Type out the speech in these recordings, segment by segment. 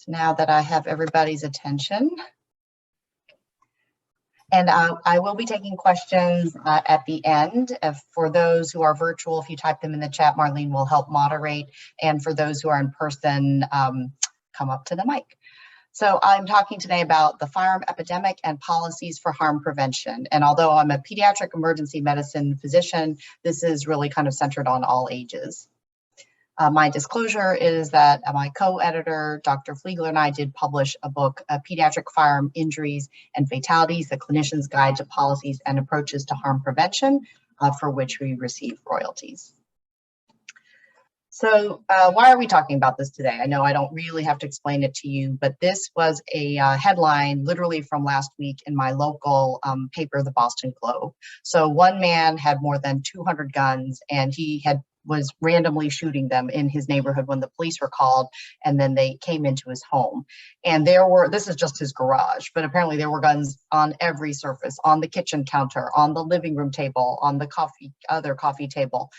So now that I have everybody's attention, and I will be taking questions at the end. For those who are virtual, if you type them in the chat, Marlene will help moderate. And for those who are in person, come up to the mic. So I'm talking today about the firearm epidemic and policies for harm prevention. And although I'm a pediatric emergency medicine physician, this is really kind of centered on all ages. My disclosure is that my co-editor, Dr. Fliegler, and I did publish a book, Pediatric Firearm Injuries and Fatalities, the Clinician's Guide to Policies and Approaches to Harm Prevention, for which we receive royalties. So why are we talking about this today? I know I don't really have to explain it to you, but this was a headline literally from last week in my local paper, the Boston Globe. So one man had more than 200 guns, and he was randomly shooting them in his neighborhood when the police were called, and then they came into his home. And this is just his garage, but apparently there were guns on every surface, on the kitchen counter, on the living room table, on the other coffee table,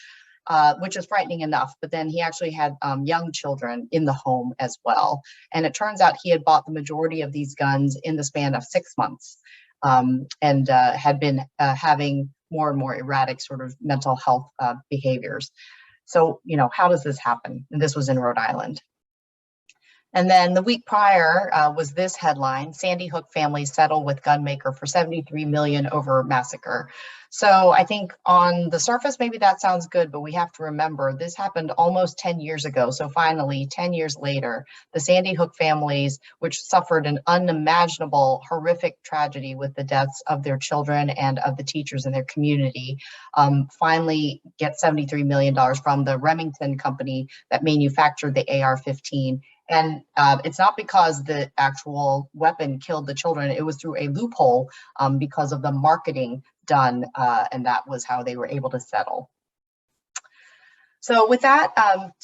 which is frightening enough. But then he actually had young children in the home as well. And it turns out he had bought the majority of these guns in the span of 6 months, and had been having more and more erratic sort of mental health behaviors. So, how does this happen? And this was in Rhode Island. And then the week prior was this headline: Sandy Hook families settle with gunmaker for $73 million over massacre. So I think on the surface, maybe that sounds good, but we have to remember this happened almost 10 years ago. So finally, 10 years later, the Sandy Hook families, which suffered an unimaginable, horrific tragedy with the deaths of their children and of the teachers in their community, finally get $73 million from the Remington company that manufactured the AR-15. And it's not because the actual weapon killed the children. It was through a loophole because of the marketing done, and that was how they were able to settle. So with that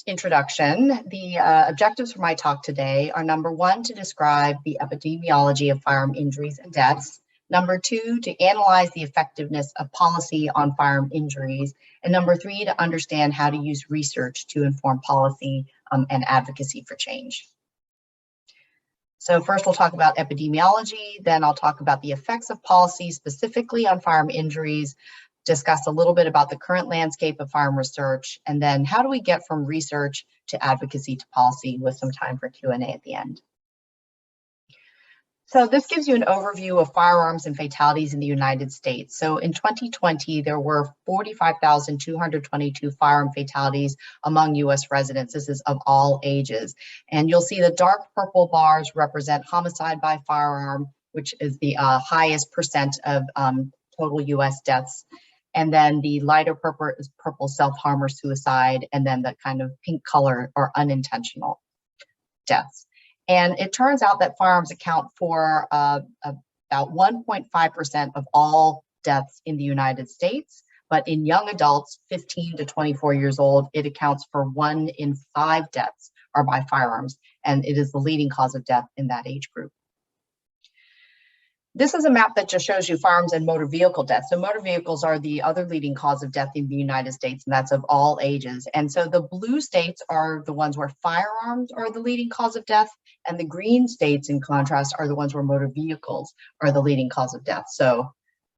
introduction, the objectives for my talk today are: number one, to describe the epidemiology of firearm injuries and deaths; number two, to analyze the effectiveness of policy on firearm injuries; and number three, to understand how to use research to inform policy and advocacy for change. So first we'll talk about epidemiology, then I'll talk about the effects of policy specifically on firearm injuries, discuss a little bit about the current landscape of firearm research, and then how do we get from research to advocacy to policy, with some time for Q&A at the end. So this gives you an overview of firearms and fatalities in the United States. So in 2020, there were 45,222 firearm fatalities among US residents. This is of all ages. And you'll see the dark purple bars represent homicide by firearm, which is the highest percent of total US deaths. And then the lighter purple self-harm or suicide, and then the kind of pink color or unintentional deaths. And it turns out that firearms account for about 1.5% of all deaths in the United States. But in young adults, 15 to 24 years old, it accounts for 1 in 5 deaths are by firearms. And it is the leading cause of death in that age group. This is a map that just shows you firearms and motor vehicle deaths. So motor vehicles are the other leading cause of death in the United States, and that's of all ages. And so the blue states are the ones where firearms are the leading cause of death, and the green states, in contrast, are the ones where motor vehicles are the leading cause of death. So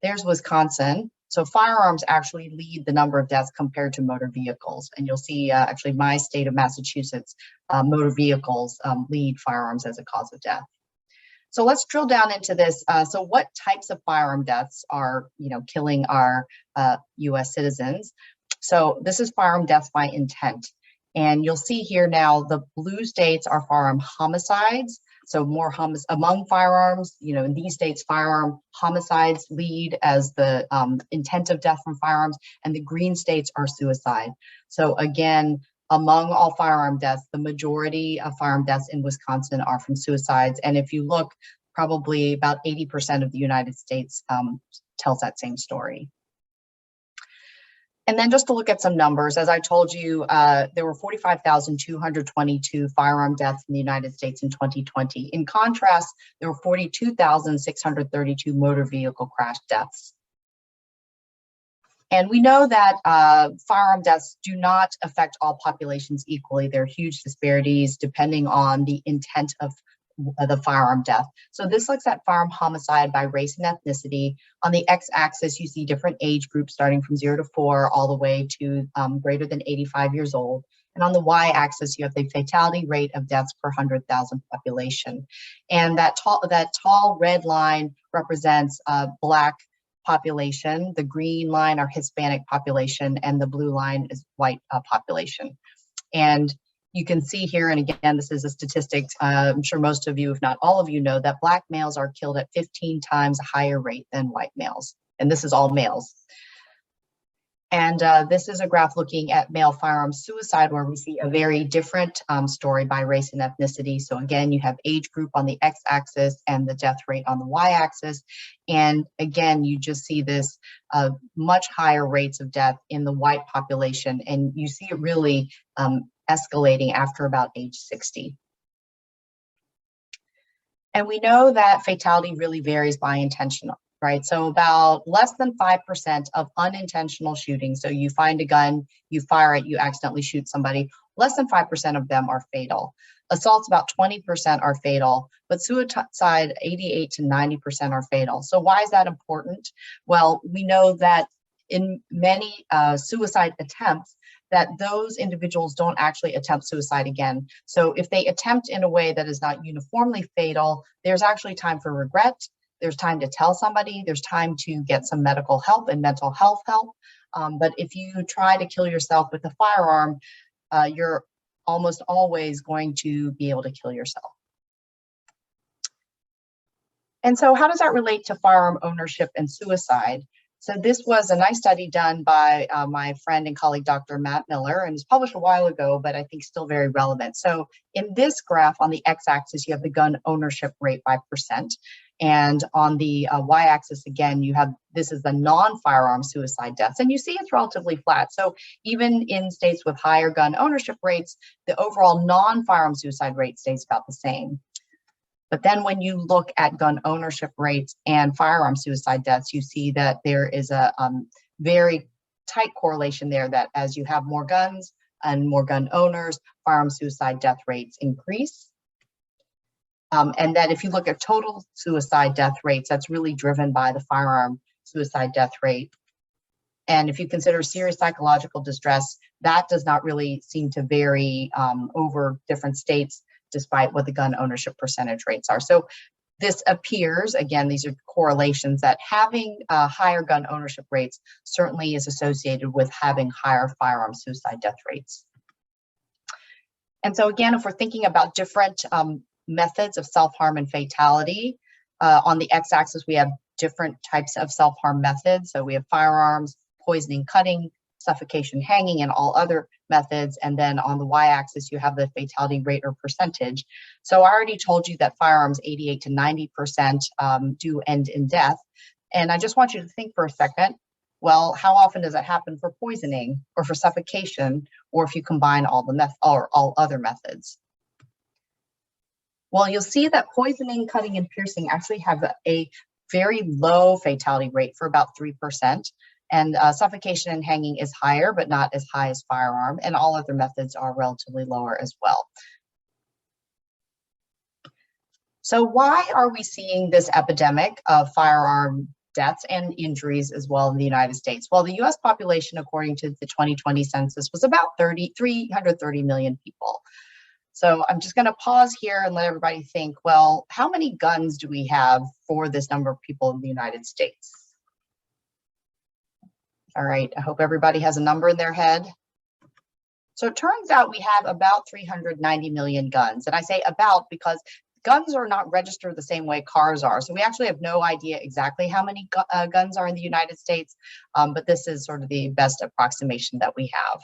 there's Wisconsin. So firearms actually lead the number of deaths compared to motor vehicles. And you'll see actually my state of Massachusetts, motor vehicles lead firearms as a cause of death. So let's drill down into this. So what types of firearm deaths are, killing our US citizens? So this is firearm deaths by intent. And you'll see here now the blue states are firearm homicides. So more among firearms, in these states, firearm homicides lead as the intent of death from firearms, and the green states are suicide. So again, among all firearm deaths, the majority of firearm deaths in Wisconsin are from suicides. And if you look, probably about 80% of the United States tells that same story. And then just to look at some numbers, as I told you, there were 45,222 firearm deaths in the United States in 2020. In contrast, there were 42,632 motor vehicle crash deaths. And we know that firearm deaths do not affect all populations equally. There are huge disparities depending on the intent of the firearm death. So this looks at firearm homicide by race and ethnicity. On the x-axis, you see different age groups starting from 0 to 4 all the way to greater than 85 years old. And on the y-axis, you have the fatality rate of deaths per 100,000 population. And that tall red line represents Black population. The green line are Hispanic population, and the blue line is white population. And you can see here, and again, this is a statistic, I'm sure most of you, if not all of you, know that Black males are killed at 15 times a higher rate than white males. And this is all males. And this is a graph looking at male firearm suicide, where we see a very different story by race and ethnicity. So again, you have age group on the x-axis and the death rate on the y-axis. And again, you just see this much higher rates of death in the white population. And you see it really escalating after about age 60. And we know that fatality really varies by intentional. Right, so about less than 5% of unintentional shooting. So you find a gun, you fire it, you accidentally shoot somebody. Less than 5% of them are fatal. Assaults, about 20% are fatal, but suicide, 88 to 90% are fatal. So why is that important? Well, we know that in many suicide attempts, that those individuals don't actually attempt suicide again. So if they attempt in a way that is not uniformly fatal, there's actually time for regret. There's time to tell somebody, there's time to get some medical help and mental health help. But if you try to kill yourself with a firearm, you're almost always going to be able to kill yourself. And so how does that relate to firearm ownership and suicide? So this was a nice study done by my friend and colleague, Dr. Matt Miller, and it was published a while ago, but I think still very relevant. So in this graph on the x-axis, you have the gun ownership rate by percent. And on the y-axis, again, you have, this is the non-firearm suicide deaths. And you see it's relatively flat. So even in states with higher gun ownership rates, the overall non-firearm suicide rate stays about the same. But then when you look at gun ownership rates and firearm suicide deaths, you see that there is a very tight correlation there, that as you have more guns and more gun owners, firearm suicide death rates increase. And that if you look at total suicide death rates, that's really driven by the firearm suicide death rate. And if you consider serious psychological distress, that does not really seem to vary over different states, despite what the gun ownership percentage rates are. So this appears, again, these are correlations, that having higher gun ownership rates certainly is associated with having higher firearm suicide death rates. And so again, if we're thinking about different methods of self-harm and fatality, on the x-axis, we have different types of self-harm methods. So we have firearms, poisoning, cutting, suffocation, hanging, and all other methods. And then on the y-axis, you have the fatality rate or percentage. So I already told you that firearms, 88 to 90% do end in death. And I just want you to think for a second, well, how often does it happen for poisoning or for suffocation, or if you combine all other methods? Well, you'll see that poisoning, cutting, and piercing actually have a very low fatality rate for about 3%. And suffocation and hanging is higher, but not as high as firearm. And all other methods are relatively lower as well. So why are we seeing this epidemic of firearm deaths and injuries as well in the United States? Well, the US population, according to the 2020 census, was about 330 million people. So I'm just going to pause here and let everybody think, well, how many guns do we have for this number of people in the United States? All right, I hope everybody has a number in their head. So it turns out we have about 390 million guns. And I say about because guns are not registered the same way cars are. So we actually have no idea exactly how many guns are in the United States, but this is sort of the best approximation that we have.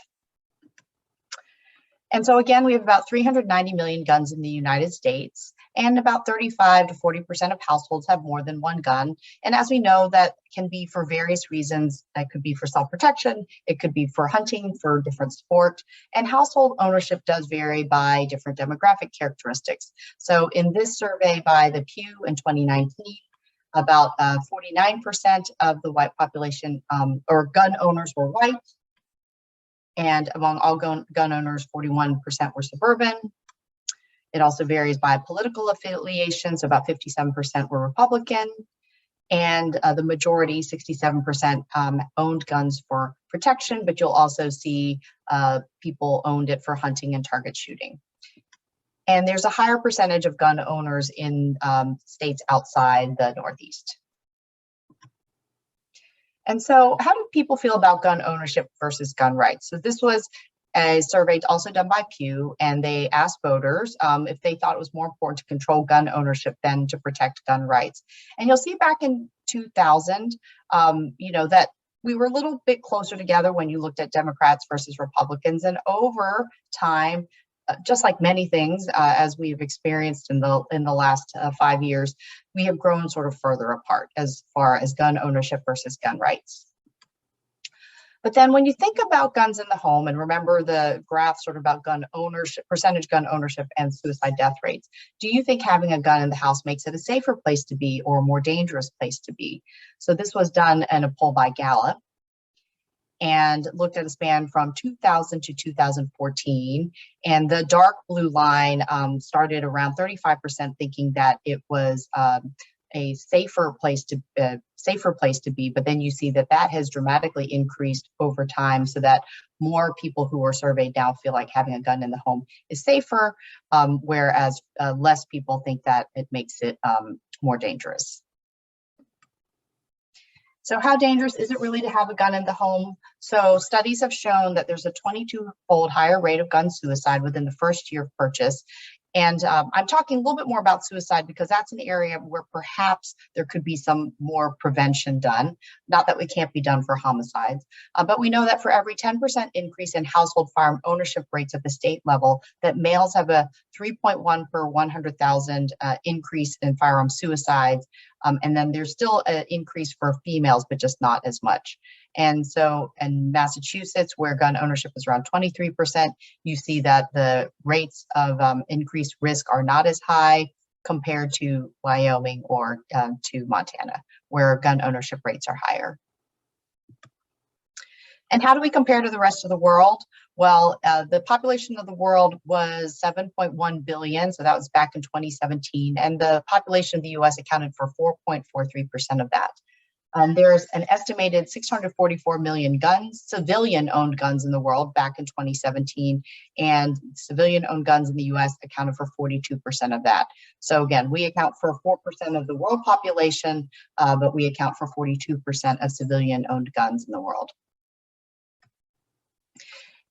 And so again, we have about 390 million guns in the United States, and about 35 to 40% of households have more than one gun. And as we know, that can be for various reasons. That could be for self-protection, it could be for hunting, for different sport, and household ownership does vary by different demographic characteristics. So in this survey by the Pew in 2019, about 49% of the white population or gun owners were white. And among all gun owners, 41% were suburban. It also varies by political affiliation, so about 57% were Republican, and the majority, 67%, owned guns for protection, but you'll also see people owned it for hunting and target shooting. And there's a higher percentage of gun owners in states outside the Northeast. And so how do people feel about gun ownership versus gun rights? So this was a survey also done by Pew, and they asked voters if they thought it was more important to control gun ownership than to protect gun rights. And you'll see back in 2000, that we were a little bit closer together when you looked at Democrats versus Republicans. And over time, just like many things, as we've experienced in the last 5 years, we have grown sort of further apart as far as gun ownership versus gun rights. But then when you think about guns in the home, and remember the graph sort of about gun ownership, percentage gun ownership and suicide death rates, do you think having a gun in the house makes it a safer place to be or a more dangerous place to be? So this was done in a poll by Gallup and looked at a span from 2000 to 2014. And the dark blue line started around 35% thinking that it was a safer place to be, but then you see that that has dramatically increased over time, so that more people who are surveyed now feel like having a gun in the home is safer, whereas less people think that it makes it more dangerous. So how dangerous is it really to have a gun in the home? So studies have shown that there's a 22-fold higher rate of gun suicide within the first year of purchase. And I'm talking a little bit more about suicide because that's an area where perhaps there could be some more prevention done. Not that it can't be done for homicides, but we know that for every 10% increase in household firearm ownership rates at the state level, that males have a 3.1 per 100,000 increase in firearm suicides. And then there's still an increase for females, but just not as much. And so in Massachusetts, where gun ownership is around 23%, you see that the rates of increased risk are not as high compared to Wyoming or to Montana, where gun ownership rates are higher. And how do we compare to the rest of the world? Well, the population of the world was 7.1 billion, so that was back in 2017, and the population of the US accounted for 4.43% of that. There's an estimated 644 million guns, civilian-owned guns in the world back in 2017, and civilian-owned guns in the US accounted for 42% of that. So again, we account for 4% of the world population, but we account for 42% of civilian-owned guns in the world.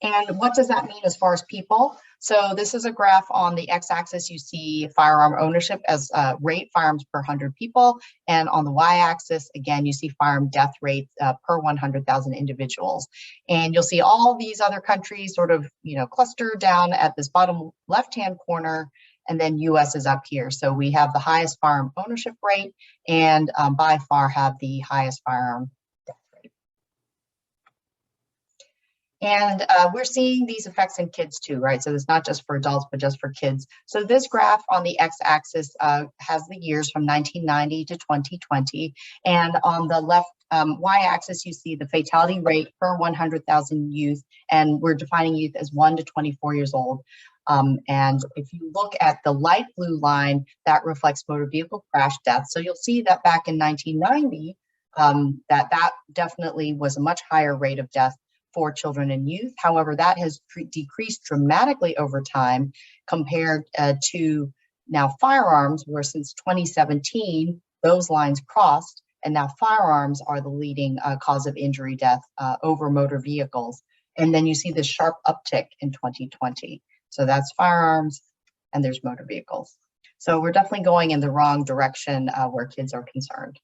And what does that mean as far as people? So this is a graph on the x-axis. You see firearm ownership as rate, firearms per 100 people. And on the y-axis, again, you see firearm death rates per 100,000 individuals. And you'll see all these other countries sort of, clustered down at this bottom left-hand corner. And then US is up here. So we have the highest firearm ownership rate and by far have the highest firearm death rate. And we're seeing these effects in kids too, right? So it's not just for adults, but just for kids. So this graph on the x-axis has the years from 1990 to 2020. And on the left y-axis, you see the fatality rate per 100,000 youth. And we're defining youth as 1 to 24 years old. And if you look at the light blue line, that reflects motor vehicle crash deaths. So you'll see that back in 1990, that definitely was a much higher rate of death for children and youth. However, that has decreased dramatically over time compared to now firearms, where since 2017, those lines crossed, and now firearms are the leading cause of injury death over motor vehicles. And then you see this sharp uptick in 2020. So that's firearms, and there's motor vehicles. So we're definitely going in the wrong direction where kids are concerned.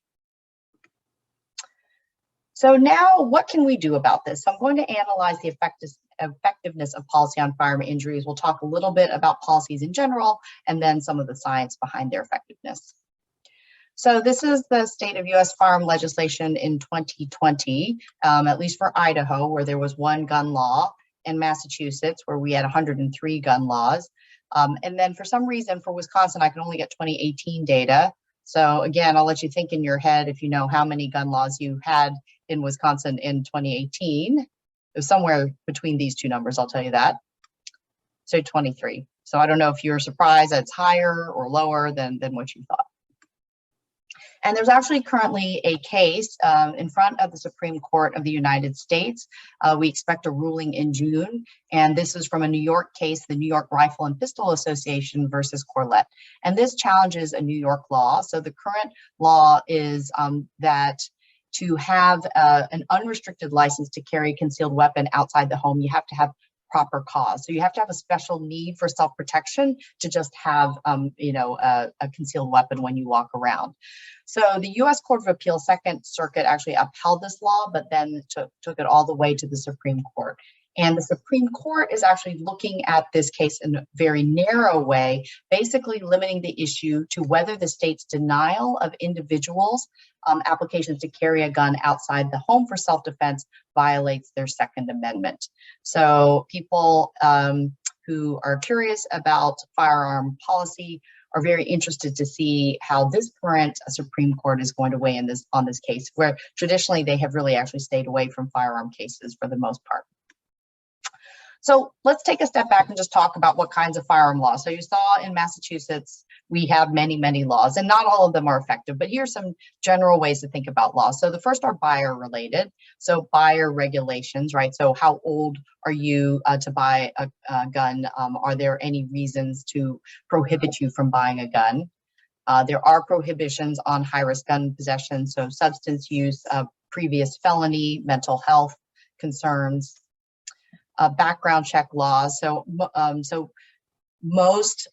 So now what can we do about this? So I'm going to analyze the effectiveness of policy on firearm injuries. We'll talk a little bit about policies in general, and then some of the science behind their effectiveness. So this is the state of US firearm legislation in 2020, at least for Idaho, where there was one gun law, and Massachusetts, where we had 103 gun laws. And then for some reason for Wisconsin, I can only get 2018 data. So again, I'll let you think in your head if you know how many gun laws you had in Wisconsin in 2018. It was somewhere between these two numbers, I'll tell you that. So 23. So I don't know if you're surprised that it's higher or lower than what you thought. And there's actually currently a case in front of the Supreme Court of the United States. We expect a ruling in June, and this is from a New York case, the New York Rifle and Pistol Association versus Corlett. And this challenges a New York law. So the current law is that to have an unrestricted license to carry a concealed weapon outside the home, you have to have proper cause. So you have to have a special need for self-protection to just have, a concealed weapon when you walk around. So the U.S. Court of Appeals Second Circuit actually upheld this law, but then took it all the way to the Supreme Court. And the Supreme Court is actually looking at this case in a very narrow way, basically limiting the issue to whether the state's denial of individuals' applications to carry a gun outside the home for self-defense violates their Second Amendment. So people who are curious about firearm policy are very interested to see how this current Supreme Court is going to weigh in on this case, where traditionally they have really actually stayed away from firearm cases for the most part. So let's take a step back and just talk about what kinds of firearm laws. So you saw in Massachusetts, we have many, many laws, and not all of them are effective, but here's some general ways to think about laws. So the first are buyer related. So buyer regulations, right? So how old are you to buy a gun? Are there any reasons to prohibit you from buying a gun? There are prohibitions on high-risk gun possession, so substance use, previous felony, mental health concerns. Background check laws. So most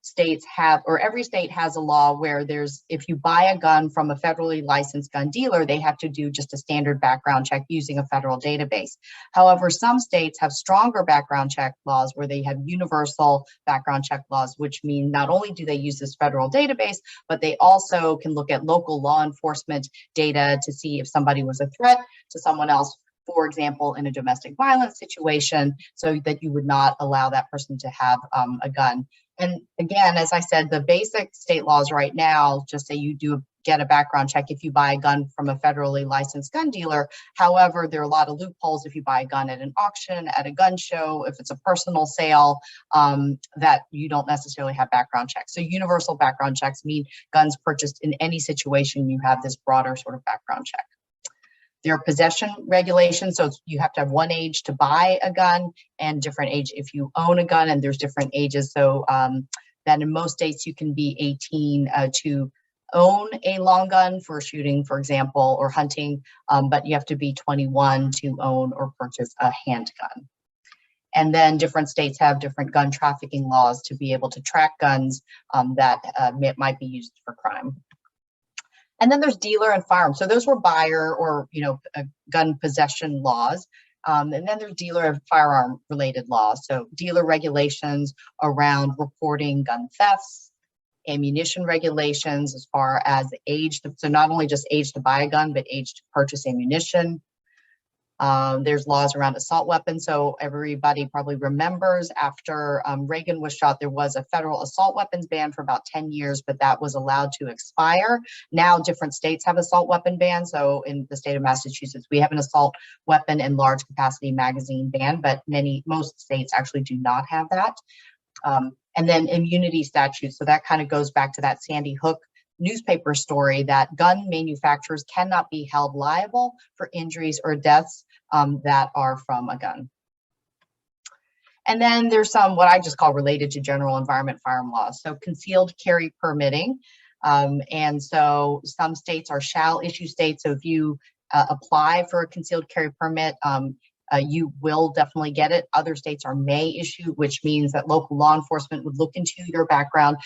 states have, or every state has a law where if you buy a gun from a federally licensed gun dealer, they have to do just a standard background check using a federal database. However, some states have stronger background check laws where they have universal background check laws, which mean not only do they use this federal database, but they also can look at local law enforcement data to see if somebody was a threat to someone else, for example, in a domestic violence situation, so that you would not allow that person to have a gun. And again, as I said, the basic state laws right now just say you do get a background check if you buy a gun from a federally licensed gun dealer. However, there are a lot of loopholes if you buy a gun at an auction, at a gun show, if it's a personal sale, that you don't necessarily have background checks. So universal background checks mean guns purchased in any situation, you have this broader sort of background check. There are possession regulations, so you have to have one age to buy a gun and different age if you own a gun, and there's different ages. So that in most states you can be 18 to own a long gun for shooting, for example, or hunting, but you have to be 21 to own or purchase a handgun. And then different states have different gun trafficking laws to be able to track guns that might be used for crime. And then there's dealer and firearm. So those were buyer or gun possession laws. And then there's dealer and firearm related laws. So dealer regulations around reporting gun thefts, ammunition regulations as far as age. So not only just age to buy a gun, but age to purchase ammunition. There's laws around assault weapons. So everybody probably remembers after Reagan was shot, there was a federal assault weapons ban for about 10 years, but that was allowed to expire. Now different states have assault weapon bans. So in the state of Massachusetts, we have an assault weapon and large capacity magazine ban, but most states actually do not have that. And then immunity statutes. So that kind of goes back to that Sandy Hook newspaper story that gun manufacturers cannot be held liable for injuries or deaths that are from a gun. And then there's some what I just call related to general environment firearm laws. So concealed carry permitting. And so some states are shall issue states. So if you apply for a concealed carry permit, you will definitely get it. Other states are may issue, which means that local law enforcement would look into your background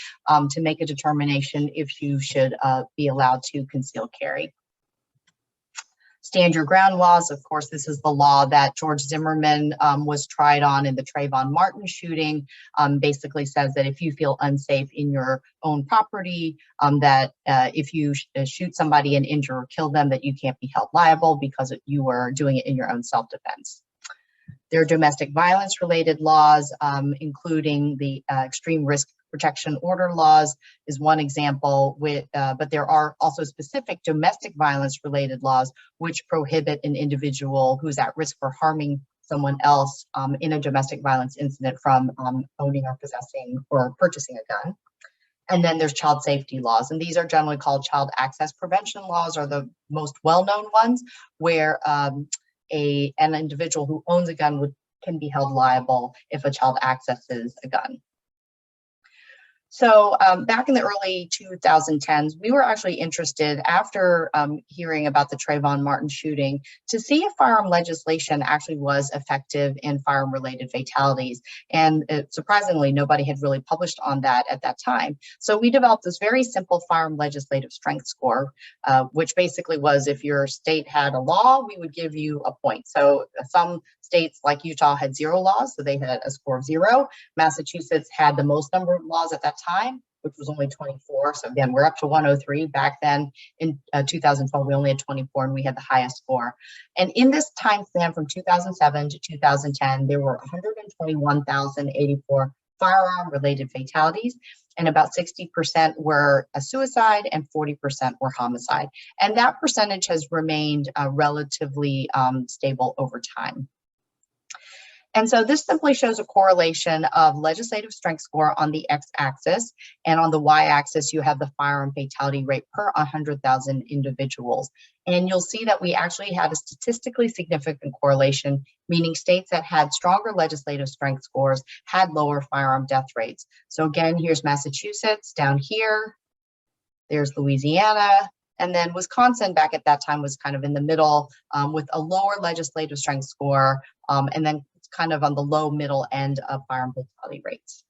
to make a determination if you should be allowed to conceal carry. Stand your ground laws. Of course, this is the law that George Zimmerman was tried on in the Trayvon Martin shooting. Basically says that if you feel unsafe in your own property, that if you shoot somebody and injure or kill them, that you can't be held liable because you were doing it in your own self-defense. There are domestic violence related laws, including the extreme risk protection order laws is one example, but there are also specific domestic violence related laws which prohibit an individual who's at risk for harming someone else in a domestic violence incident from owning or possessing or purchasing a gun. And then there's child safety laws, and these are generally called child access prevention laws, are the most well-known ones, where an individual who owns a gun can be held liable if a child accesses a gun. So back in the early 2010s, we were actually interested, after hearing about the Trayvon Martin shooting, to see if firearm legislation actually was effective in firearm-related fatalities. And surprisingly, nobody had really published on that at that time. So we developed this very simple firearm legislative strength score, which basically was, if your state had a law, we would give you a point. So some states like Utah had 0 laws, so they had a score of 0. Massachusetts had the most number of laws at that time, which was only 24. So again, we're up to 103. Back then in 2012, we only had 24 and we had the highest score. And in this time span from 2007 to 2010, there were 121,084 firearm-related fatalities, and about 60% were a suicide and 40% were homicide. And that percentage has remained relatively stable over time. And so this simply shows a correlation of legislative strength score on the x-axis, and on the y-axis you have the firearm fatality rate per 100,000 individuals. And you'll see that we actually had a statistically significant correlation, meaning states that had stronger legislative strength scores had lower firearm death rates. So again, here's Massachusetts down here, there's Louisiana, and then Wisconsin back at that time was kind of in the middle with a lower legislative strength score, and then kind of on the low middle end of firearm fatality rates.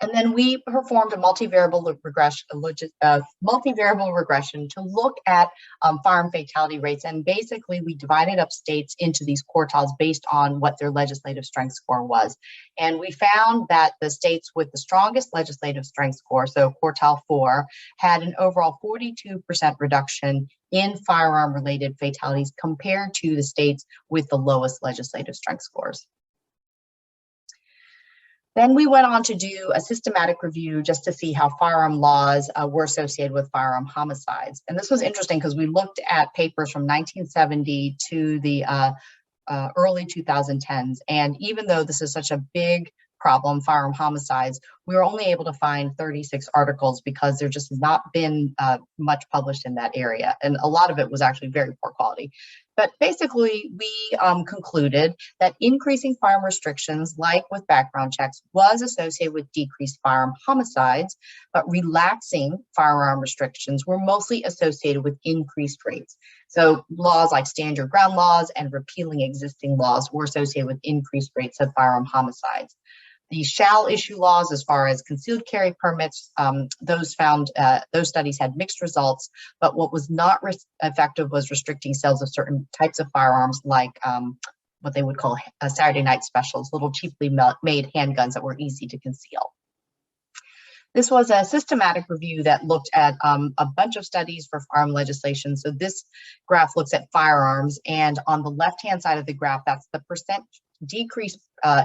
And then we performed a multivariable regression to look at firearm fatality rates. And basically we divided up states into these quartiles based on what their legislative strength score was. And we found that the states with the strongest legislative strength score, so quartile 4, had an overall 42% reduction in firearm related fatalities compared to the states with the lowest legislative strength scores. Then we went on to do a systematic review just to see how firearm laws were associated with firearm homicides. And this was interesting because we looked at papers from 1970 to the early 2010s. And even though this is such a big problem, firearm homicides, we were only able to find 36 articles because there just has not been much published in that area. And a lot of it was actually very poor quality. But basically, we concluded that increasing firearm restrictions, like with background checks, was associated with decreased firearm homicides, but relaxing firearm restrictions were mostly associated with increased rates. So laws like stand your ground laws and repealing existing laws were associated with increased rates of firearm homicides. The shall issue laws, as far as concealed carry permits, those studies had mixed results, but what was not effective was restricting sales of certain types of firearms, like what they would call Saturday night specials, little cheaply made handguns that were easy to conceal. This was a systematic review that looked at a bunch of studies for firearm legislation. So this graph looks at firearms, and on the left-hand side of the graph, that's the percent decrease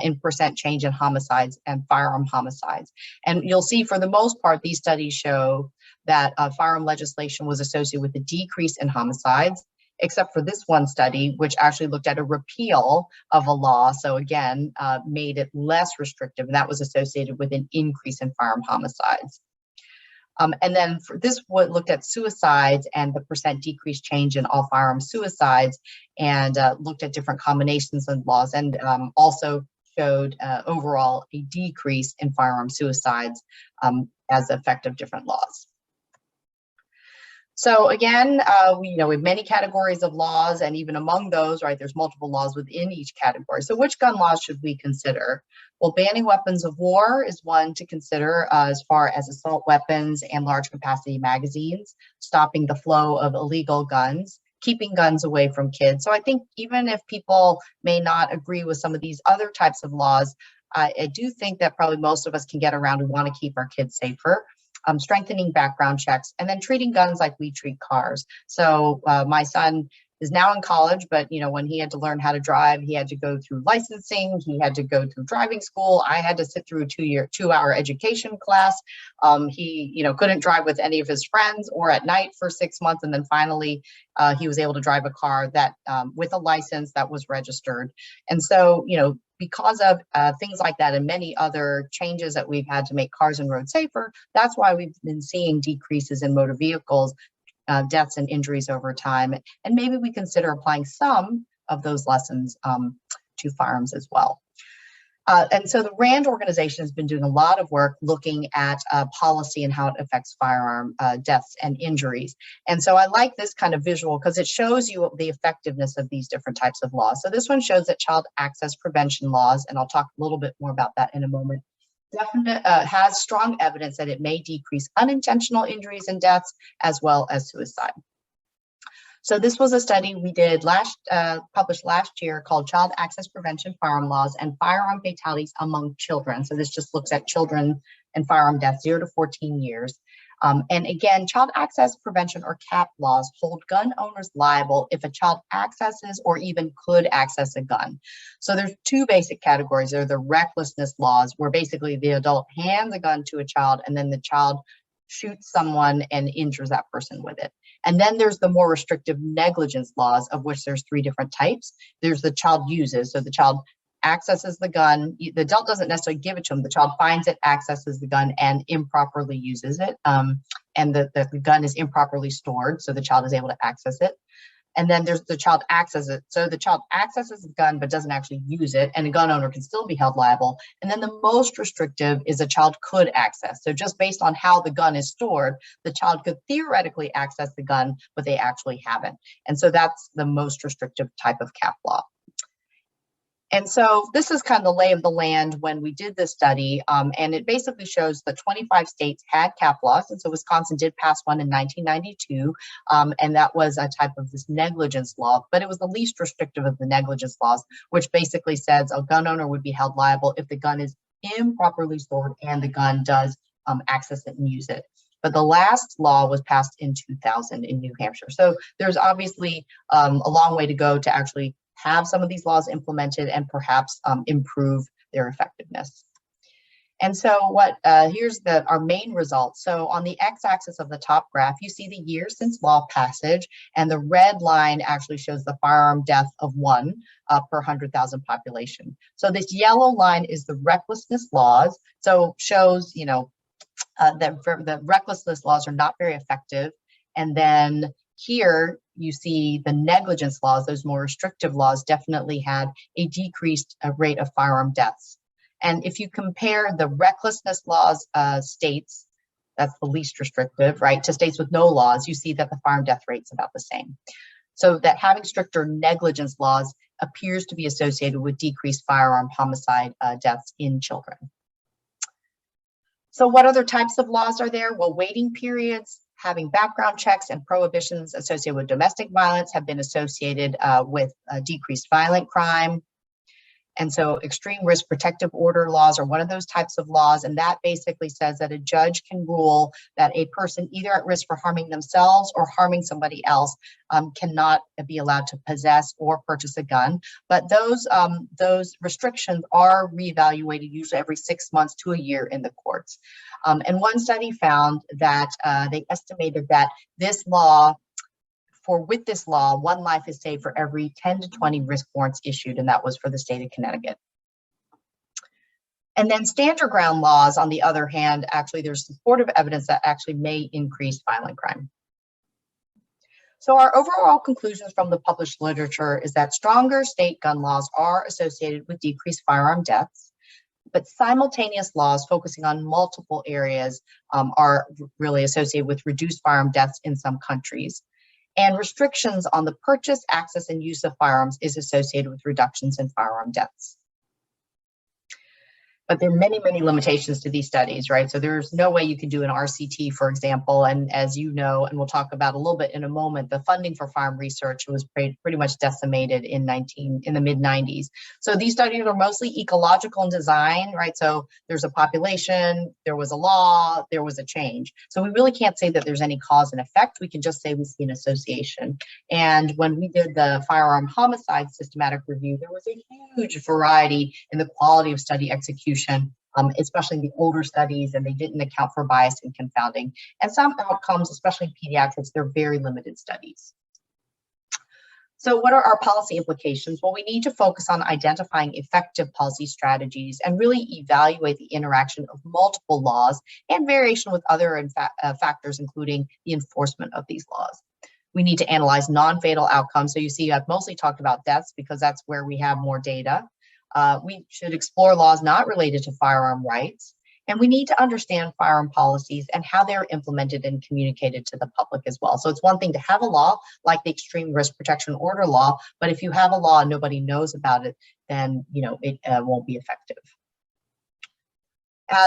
in percent change in homicides and firearm homicides. And you'll see for the most part, these studies show that firearm legislation was associated with a decrease in homicides, except for this one study, which actually looked at a repeal of a law. So again, made it less restrictive, and that was associated with an increase in firearm homicides. And then for this one looked at suicides and the percent decrease change in all firearm suicides, and looked at different combinations of laws, and also showed overall a decrease in firearm suicides as the effect of different laws. So again, we have many categories of laws, and even among those, right, there's multiple laws within each category. So which gun laws should we consider? Well, banning weapons of war is one to consider as far as assault weapons and large capacity magazines, stopping the flow of illegal guns, keeping guns away from kids. So I think even if people may not agree with some of these other types of laws, I do think that probably most of us can get around and want to keep our kids safer. Strengthening background checks, and then treating guns like we treat cars. So my son is now in college, but when he had to learn how to drive, he had to go through licensing, he had to go through driving school. I had to sit through a 2-hour education class. He couldn't drive with any of his friends or at night for 6 months, and then finally he was able to drive a car that with a license that was registered. And so because of things like that and many other changes that we've had to make cars and roads safer, that's why we've been seeing decreases in motor vehicles deaths and injuries over time. And maybe we consider applying some of those lessons to firearms as well. And so the RAND organization has been doing a lot of work looking at policy and how it affects firearm deaths and injuries. And so I like this kind of visual because it shows you the effectiveness of these different types of laws. So this one shows that child access prevention laws, and I'll talk a little bit more about that in a moment, has strong evidence that it may decrease unintentional injuries and deaths as well as suicide. So this was a study we did published last year called Child Access Prevention Firearm Laws and Firearm Fatalities Among Children. So this just looks at children and firearm deaths 0 to 14 years. And again, child access prevention or CAP laws hold gun owners liable if a child accesses or even could access a gun. So there's two basic categories. There are the recklessness laws, where basically the adult hands a gun to a child and then the child shoots someone and injures that person with it. And then there's the more restrictive negligence laws, of which there's 3 different types. There's the child uses, so the child accesses the gun. The adult doesn't necessarily give it to him. The child finds it, accesses the gun, and improperly uses it. And the gun is improperly stored, so the child is able to access it. And then there's the child accesses it. So the child accesses the gun but doesn't actually use it, and a gun owner can still be held liable. And then the most restrictive is a child could access. So just based on how the gun is stored, the child could theoretically access the gun, but they actually haven't. And so that's the most restrictive type of CAP law. And so this is kind of the lay of the land when we did this study, and it basically shows that 25 states had CAP laws, and so Wisconsin did pass one in 1992, and that was a type of this negligence law, but it was the least restrictive of the negligence laws, which basically says a gun owner would be held liable if the gun is improperly stored and the gun does access it and use it. But the last law was passed in 2000 in New Hampshire. So there's obviously a long way to go to actually have some of these laws implemented and perhaps improve their effectiveness. And so here's our main results. So on the x-axis of the top graph, you see the years since law passage, and the red line actually shows the firearm death of 1 per 100,000 population. So this yellow line is the recklessness laws. So shows, that the recklessness laws are not very effective. And then here you see the negligence laws, those more restrictive laws, definitely had a decreased rate of firearm deaths. And if you compare the recklessness laws states, that's the least restrictive, right, to states with no laws, you see that the firearm death rate's about the same. So that having stricter negligence laws appears to be associated with decreased firearm homicide deaths in children. So what other types of laws are there? Well, waiting periods, having background checks, and prohibitions associated with domestic violence have been associated with decreased violent crime. And so extreme risk protective order laws are one of those types of laws. And that basically says that a judge can rule that a person either at risk for harming themselves or harming somebody else cannot be allowed to possess or purchase a gun. But those restrictions are reevaluated usually every 6 months to a year in the courts. And one study found that they estimated that with this law, 1 life is saved for every 10 to 20 risk warrants issued, and that was for the state of Connecticut. And then standard ground laws, on the other hand, actually there's supportive evidence that actually may increase violent crime. So our overall conclusions from the published literature is that stronger state gun laws are associated with decreased firearm deaths, but simultaneous laws focusing on multiple areas are really associated with reduced firearm deaths in some countries. And restrictions on the purchase, access, and use of firearms is associated with reductions in firearm deaths. But there are many, many limitations to these studies, right? So there's no way you can do an RCT, for example. And as you know, and we'll talk about a little bit in a moment, the funding for farm research was pretty much decimated in the mid 90s. So these studies are mostly ecological in design, right? So there's a population, there was a law, there was a change. So we really can't say that there's any cause and effect. We can just say we see an association. And when we did the firearm homicide systematic review, there was a huge variety in the quality of study execution, especially the older studies, and they didn't account for bias and confounding. And some outcomes, especially in pediatrics, they're very limited studies. So what are our policy implications? Well, we need to focus on identifying effective policy strategies and really evaluate the interaction of multiple laws and variation with other factors, including the enforcement of these laws. We need to analyze non-fatal outcomes. So you see, I've mostly talked about deaths because that's where we have more data. We should explore laws not related to firearm rights, and we need to understand firearm policies and how they're implemented and communicated to the public as well. So it's one thing to have a law like the Extreme Risk Protection Order law, but if you have a law and nobody knows about it, then it won't be effective.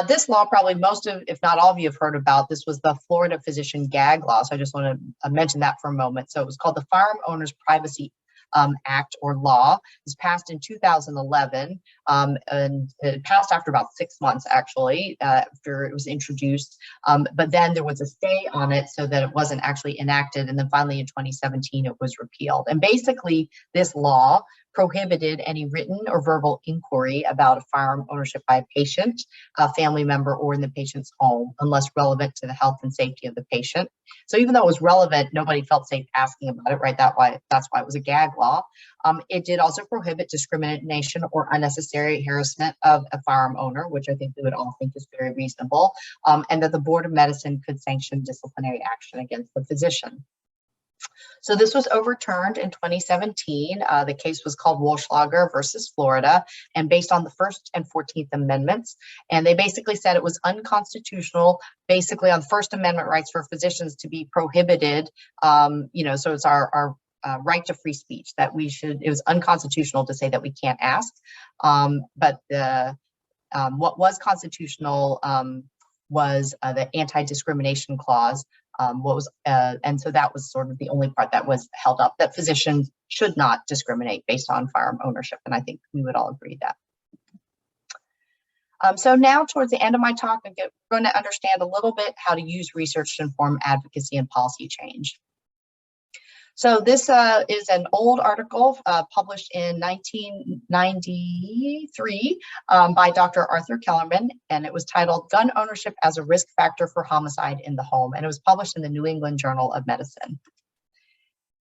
This law, probably most of, if not all of you have heard about. This was the Florida Physician Gag Law. So I just want to mention that for a moment. So it was called the Firearm Owners Privacy Act or law. It was passed in 2011, and it passed after about 6 months, actually, after it was introduced. But then there was a stay on it so that it wasn't actually enacted. And then finally in 2017, it was repealed. And basically, this law prohibited any written or verbal inquiry about a firearm ownership by a patient, a family member, or in the patient's home, unless relevant to the health and safety of the patient. So even though it was relevant, nobody felt safe asking about it, right? That's why it was a gag law. It did also prohibit discrimination or unnecessary harassment of a firearm owner, which I think we would all think is very reasonable, and that the Board of Medicine could sanction disciplinary action against the physician. So this was overturned in 2017. The case was called Wolschlager versus Florida, and based on the First and 14th Amendments. And they basically said it was unconstitutional, basically on First Amendment rights for physicians to be prohibited. So it's our right to free speech that it was unconstitutional to say that we can't ask. But what was constitutional was the anti-discrimination clause. And so that was sort of the only part that was held up, that physicians should not discriminate based on firearm ownership. And I think we would all agree that. So now towards the end of my talk, we're going to understand a little bit how to use research to inform advocacy and policy change. So this is an old article published in 1993 by Dr. Arthur Kellerman, and it was titled "Gun Ownership as a Risk Factor for Homicide in the Home," and it was published in the New England Journal of Medicine.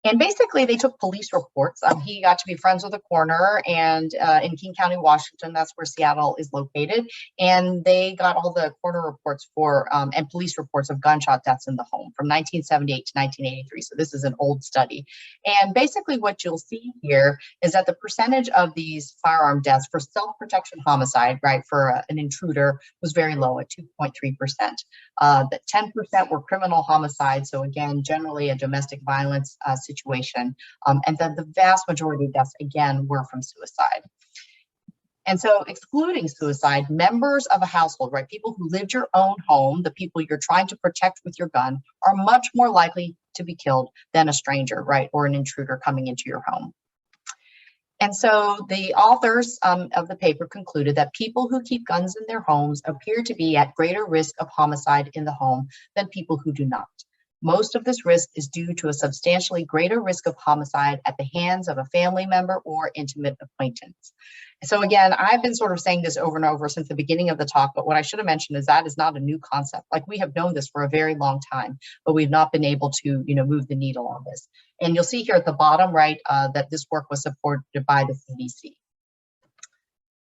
And basically, they took police reports. He got to be friends with a coroner, and in King County, Washington, that's where Seattle is located. And they got all the coroner reports and police reports of gunshot deaths in the home from 1978 to 1983. So this is an old study. And basically, what you'll see here is that the percentage of these firearm deaths for self-protection homicide, right, for an intruder, was very low at 2.3%. That 10% were criminal homicides. So again, generally a domestic violence situation, and then the vast majority of deaths, again, were from suicide. And so excluding suicide, members of a household, right, people who lived your own home, the people you're trying to protect with your gun, are much more likely to be killed than a stranger, right, or an intruder coming into your home. And so the authors of the paper concluded that people who keep guns in their homes appear to be at greater risk of homicide in the home than people who do not. Most of this risk is due to a substantially greater risk of homicide at the hands of a family member or intimate acquaintance. So again, I've been sort of saying this over and over since the beginning of the talk, but what I should have mentioned is that is not a new concept. Like, we have known this for a very long time, but we've not been able to, move the needle on this. And you'll see here at the bottom right that this work was supported by the CDC.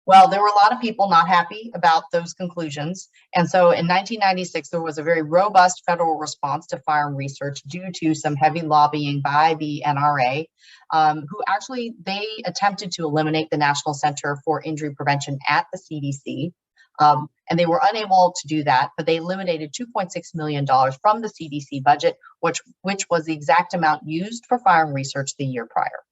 Well, there were a lot of people not happy about those conclusions. And so in 1996, there was a very robust federal response to firearm research due to some heavy lobbying by the NRA, who actually, they attempted to eliminate the National Center for Injury Prevention at the CDC. And they were unable to do that, but they eliminated $2.6 million from the CDC budget, which was the exact amount used for firearm research the year prior.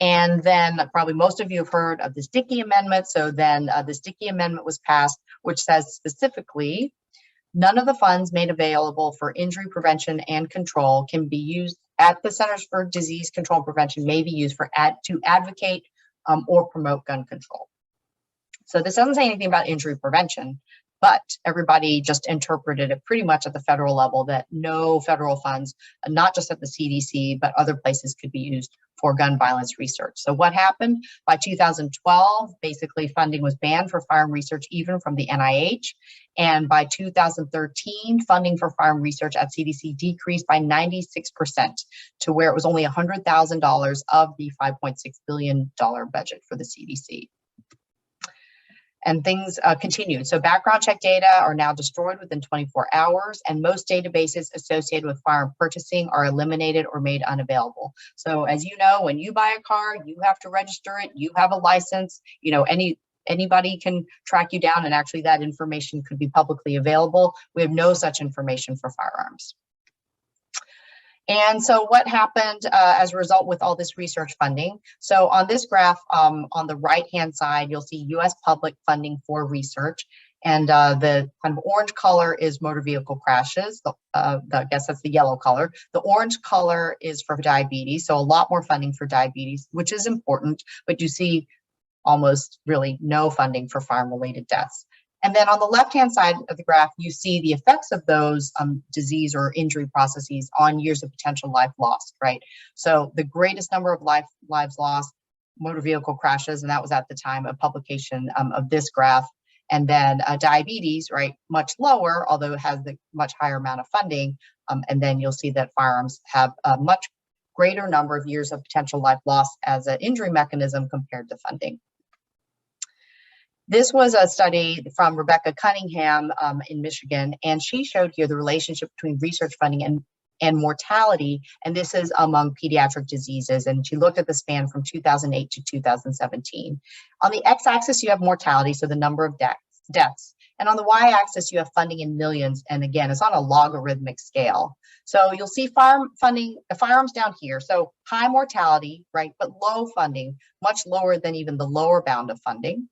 And then probably most of you have heard of this Dickey Amendment. So then this Dickey Amendment was passed, which says specifically, none of the funds made available for injury prevention and control can be used at the Centers for Disease Control and Prevention may be used to advocate or promote gun control. So this doesn't say anything about injury prevention, but everybody just interpreted it pretty much at the federal level that no federal funds, not just at the CDC, but other places could be used for gun violence research. So what happened? By 2012, basically funding was banned for firearm research, even from the NIH. And by 2013, funding for firearm research at CDC decreased by 96% to where it was only $100,000 of the $5.6 billion budget for the CDC. And things continued. So background check data are now destroyed within 24 hours, and most databases associated with firearm purchasing are eliminated or made unavailable. So as you know, when you buy a car, you have to register it, you have a license, you know, anybody can track you down, and actually that information could be publicly available. We have no such information for firearms. And so what happened as a result with all this research funding? So on this graph, on the right-hand side, you'll see U.S. public funding for research. And the kind of orange color is motor vehicle crashes. I guess that's the yellow color. The orange color is for diabetes. So a lot more funding for diabetes, which is important, but you see almost really no funding for firearm-related deaths. And then on the left-hand side of the graph, you see the effects of those disease or injury processes on years of potential life lost, right? So the greatest number of lives lost, motor vehicle crashes, and that was at the time of publication of this graph. And then diabetes, right, much lower, although it has the much higher amount of funding. And then you'll see that firearms have a much greater number of years of potential life lost as an injury mechanism compared to funding. This was a study from Rebecca Cunningham in Michigan, and she showed here the relationship between research funding and mortality, and this is among pediatric diseases, and she looked at the span from 2008 to 2017. On the x-axis, you have mortality, so the number of deaths, and on the y-axis, you have funding in millions, and again, it's on a logarithmic scale. So you'll see firearms down here, so high mortality, right, but low funding, much lower than even the lower bound of funding.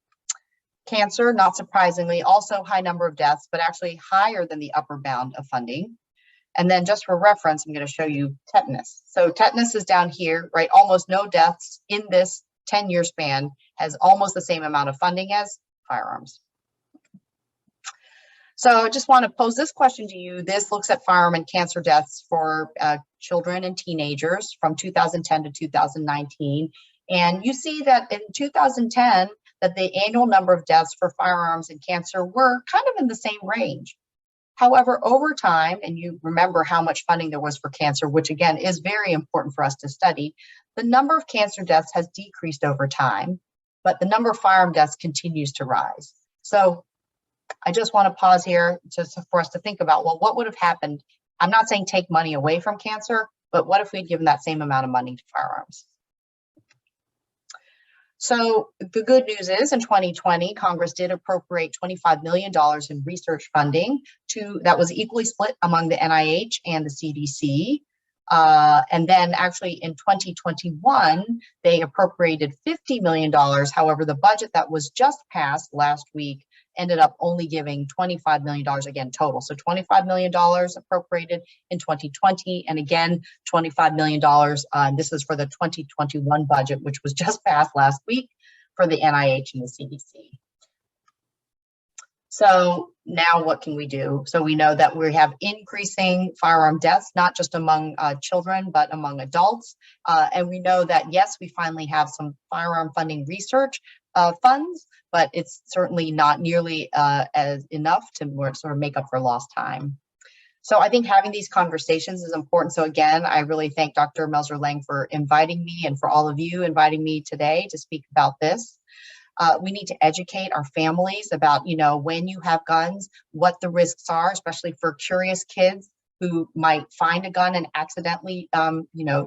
Cancer, not surprisingly, also high number of deaths, but actually higher than the upper bound of funding. And then just for reference, I'm going to show you tetanus. So tetanus is down here, right? Almost no deaths in this 10-year span, has almost the same amount of funding as firearms. So I just want to pose this question to you. This looks at firearm and cancer deaths for children and teenagers from 2010 to 2019. And you see that in 2010, that the annual number of deaths for firearms and cancer were kind of in the same range. However, over time, and you remember how much funding there was for cancer, which again is very important for us to study, the number of cancer deaths has decreased over time, but the number of firearm deaths continues to rise. So I just want to pause here just for us to think about, well, what would have happened? I'm not saying take money away from cancer, but what if we'd given that same amount of money to firearms? So the good news is in 2020, Congress did appropriate $25 million in research funding that was equally split among the NIH and the CDC. And then actually in 2021, they appropriated $50 million. However, the budget that was just passed last week ended up only giving $25 million again total. So $25 million appropriated in 2020, and again, $25 million. This is for the 2021 budget, which was just passed last week for the NIH and the CDC. So now what can we do? So we know that we have increasing firearm deaths, not just among children, but among adults. And we know that, yes, we finally have some firearm funding research funds, but it's certainly not nearly as enough to sort of make up for lost time. So I think having these conversations is important. So again, I really thank Dr. Melzer-Lang for inviting me, and for all of you inviting me today to speak about this. We need to educate our families about, when you have guns, what the risks are, especially for curious kids who might find a gun and accidentally,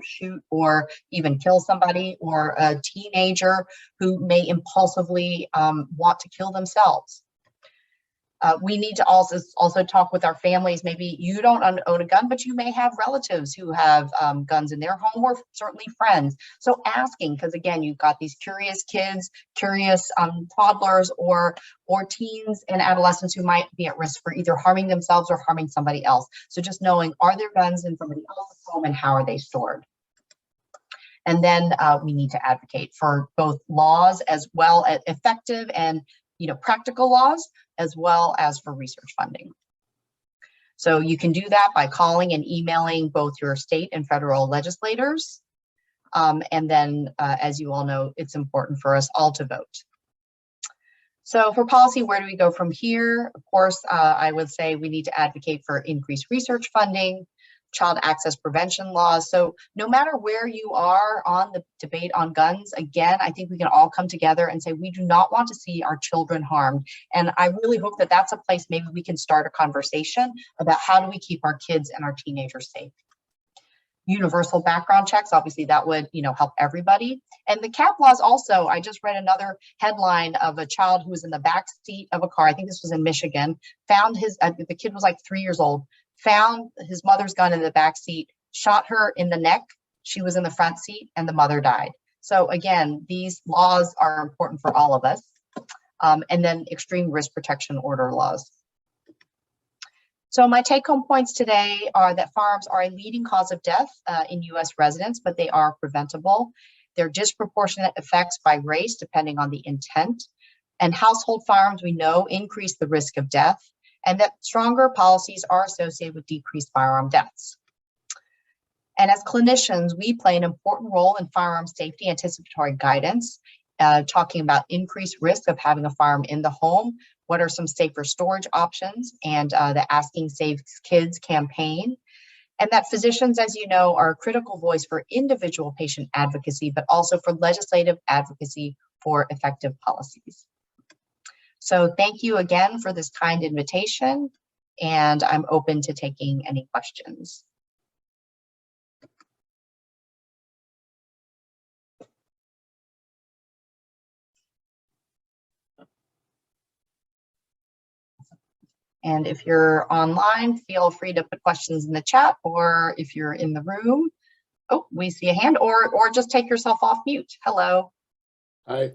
shoot or even kill somebody, or a teenager who may impulsively want to kill themselves. We need to also talk with our families. Maybe you don't own a gun, but you may have relatives who have guns in their home, or certainly friends. So asking, because again, you've got these curious kids, curious toddlers, or teens and adolescents who might be at risk for either harming themselves or harming somebody else. So just knowing, are there guns in somebody else's home and how are they stored? And then we need to advocate for both laws as well as effective and practical laws, as well as for research funding. So you can do that by calling and emailing both your state and federal legislators. And then, as you all know, it's important for us all to vote. So for policy, where do we go from here? Of course, I would say we need to advocate for increased research funding, child access prevention laws. So no matter where you are on the debate on guns, again, I think we can all come together and say we do not want to see our children harmed. And I really hope that that's a place maybe we can start a conversation about how do we keep our kids and our teenagers safe. Universal background checks, obviously that would help everybody. And the cap laws also, I just read another headline of a child who was in the back seat of a car, I think this was in Michigan, found the kid was like 3 years old, found his mother's gun in the back seat, shot her in the neck. She was in the front seat and the mother died. So again, these laws are important for all of us. And then extreme risk protection order laws. So my take-home points today are that firearms are a leading cause of death in US residents, but they are preventable. They're disproportionate effects by race, depending on the intent. And household firearms, we know, increase the risk of death, and that stronger policies are associated with decreased firearm deaths. And as clinicians, we play an important role in firearm safety anticipatory guidance, talking about increased risk of having a firearm in the home. What are some safer storage options, and the Asking Safe Kids campaign. And that physicians, as you know, are a critical voice for individual patient advocacy, but also for legislative advocacy for effective policies. So thank you again for this kind invitation, and I'm open to taking any questions. And if you're online, feel free to put questions in the chat, or if you're in the room, oh, we see a hand, or just take yourself off mute. Hello. Hi,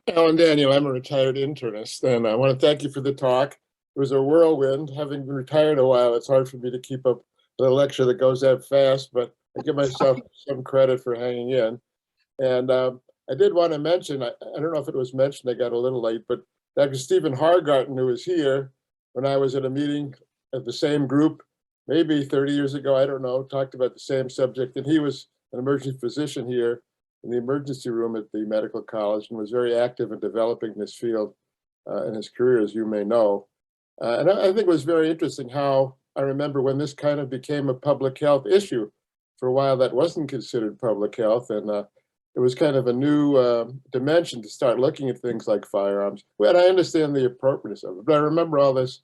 Alan Daniel. I'm a retired internist, and I want to thank you for the talk. It was a whirlwind. Having been retired a while, it's hard for me to keep up the lecture that goes that fast, but I give myself some credit for hanging in. And I did want to mention, I don't know if it was mentioned, I got a little late, but Dr. Stephen Hargarten, who was here when I was at a meeting at the same group, maybe 30 years ago, I don't know, talked about the same subject. And he was an emergency physician here in the emergency room at the medical college and was very active in developing this field in his career, as you may know. And I think it was very interesting how I remember when this kind of became a public health issue. For a while, that wasn't considered public health. And it was kind of a new dimension to start looking at things like firearms. Well, I understand the appropriateness of it, but I remember all this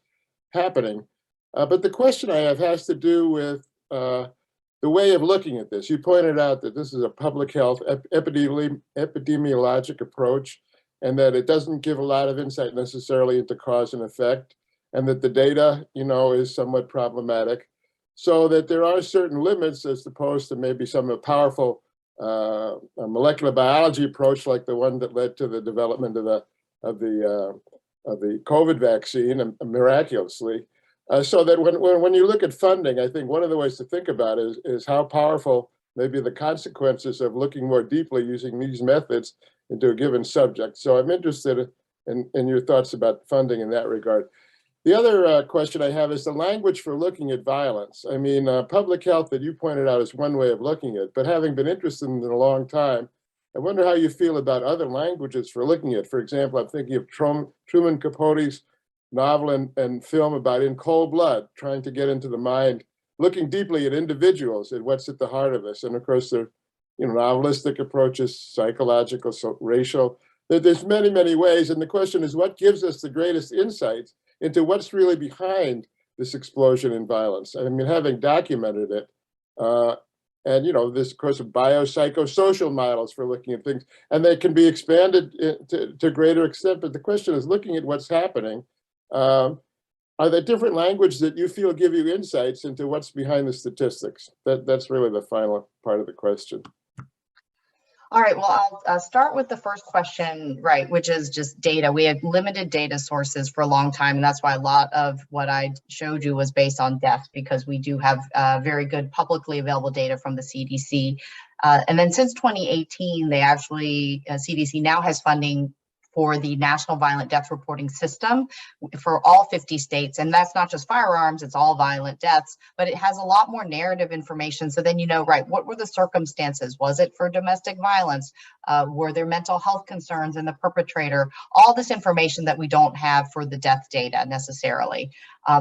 happening. But the question I have has to do with the way of looking at this. You pointed out that this is a public health epidemiologic approach, and that it doesn't give a lot of insight necessarily into cause and effect, and that the data, is somewhat problematic. So that there are certain limits as opposed to maybe some powerful molecular biology approach like the one that led to the development of the COVID vaccine, miraculously. So that when you look at funding, I think one of the ways to think about it is how powerful maybe the consequences of looking more deeply using these methods into a given subject. So I'm interested in your thoughts about funding in that regard. The other question I have is the language for looking at violence. I mean, public health that you pointed out is one way of looking at it, but having been interested in it a long time, I wonder how you feel about other languages for looking at. For example, I'm thinking of Truman Capote's novel and film about In Cold Blood, trying to get into the mind, looking deeply at individuals and what's at the heart of this. And of course, there are novelistic approaches, psychological, so racial. There's many, many ways. And the question is, what gives us the greatest insights into what's really behind this explosion in violence? I mean, having documented it, and this, of course, of biopsychosocial models for looking at things, and they can be expanded to a greater extent. But the question is looking at what's happening Are there different language that you feel give you insights into what's behind the statistics? That's really the final part of the question. All right, well, I'll start with the first question, right, which is just data. We have limited data sources for a long time, and that's why a lot of what I showed you was based on deaths, because we do have very good publicly available data from the CDC. And then since 2018, they actually, CDC now has funding for the National Violent Death Reporting System for all 50 states. And that's not just firearms, it's all violent deaths, but it has a lot more narrative information. So then you know, right, what were the circumstances? Was it for domestic violence? Were there mental health concerns in the perpetrator? All this information that we don't have for the death data necessarily.